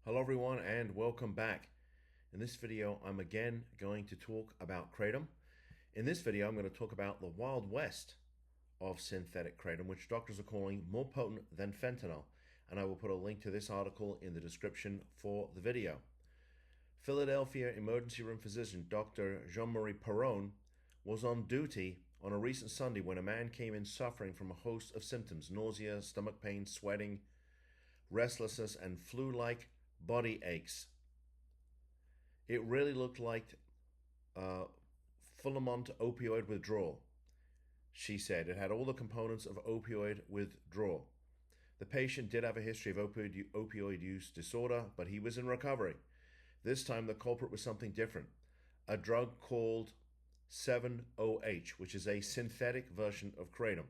Hello everyone and welcome back. In this video I'm again going to talk about Kratom. In this video I'm going to talk about the Wild West of synthetic Kratom, which doctors are calling more potent than fentanyl, and I will put a link to this article in the description for the video. Philadelphia emergency room physician Dr. Jean-Marie Perron was on duty on a recent Sunday when a man came in suffering from a host of symptoms: nausea, stomach pain, sweating, restlessness, and flu-like body aches. It really looked like full-amount opioid withdrawal, she said. It had all the components of opioid withdrawal. The patient did have a history of opioid use disorder, but he was in recovery. This time the culprit was something different, a drug called 7-OH, which is a synthetic version of Kratom.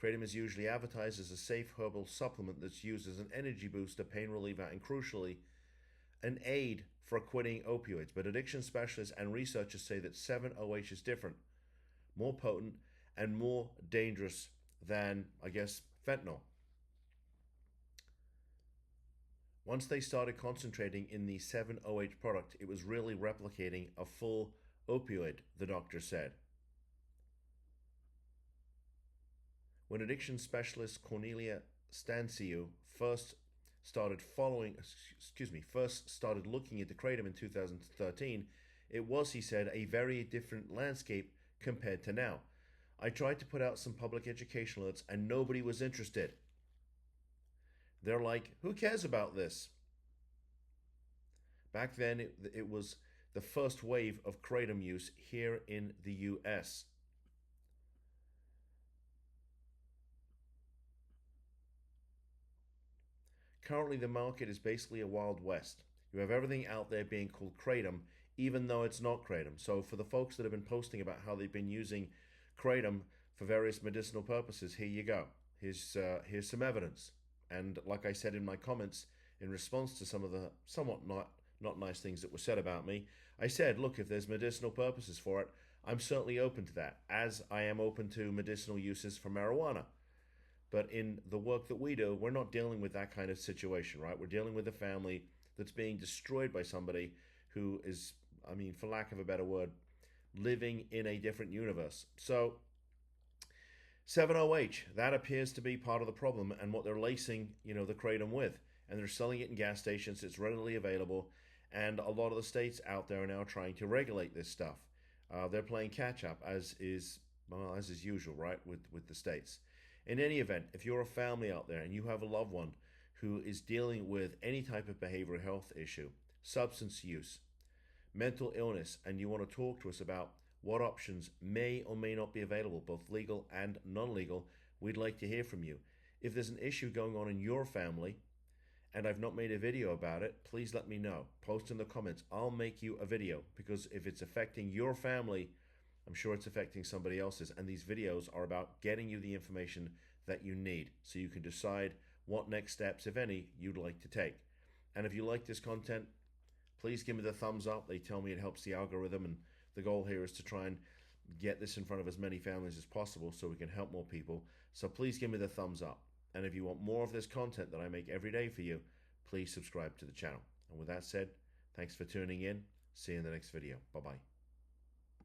Kratom is usually advertised as a safe herbal supplement that's used as an energy booster, pain reliever, and crucially, an aid for quitting opioids. But addiction specialists and researchers say that 7-OH is different, more potent, and more dangerous than, fentanyl. Once they started concentrating in the 7-OH product, it was really replicating a full opioid, the doctor said. When addiction specialist Cornelia Stanciu first started looking into Kratom in 2013, it was, he said, a very different landscape compared to now. I tried to put out some public education alerts and nobody was interested. They're like, who cares about this? Back then, it was the first wave of Kratom use here in the US. Currently, the market is basically a Wild West. You have everything out there being called Kratom, even though it's not Kratom. So for the folks that have been posting about how they've been using Kratom for various medicinal purposes, here you go. Here's some evidence. And like I said in my comments, in response to some of the somewhat not nice things that were said about me, I said, look, if there's medicinal purposes for it, I'm certainly open to that, as I am open to medicinal uses for marijuana. But in the work that we do, we're not dealing with that kind of situation, right? We're dealing with a family that's being destroyed by somebody who is, for lack of a better word, living in a different universe. So 7-OH, that appears to be part of the problem and what they're lacing, the Kratom with. And they're selling it in gas stations. It's readily available. And a lot of the states out there are now trying to regulate this stuff. They're playing catch up, as is usual, right, with the states. In any event, if you're a family out there and you have a loved one who is dealing with any type of behavioral health issue, substance use, mental illness, and you want to talk to us about what options may or may not be available, both legal and non-legal, we'd like to hear from you. If there's an issue going on in your family and I've not made a video about it, please let me know. Post in the comments. I'll make you a video, because if it's affecting your family, I'm sure it's affecting somebody else's, and these videos are about getting you the information that you need so you can decide what next steps, if any, you'd like to take. And if you like this content, please give me the thumbs up. They tell me it helps the algorithm, and the goal here is to try and get this in front of as many families as possible so we can help more people. So please give me the thumbs up. And if you want more of this content that I make every day for you, please subscribe to the channel. And with that said, thanks for tuning in. See you in the next video. Bye-bye.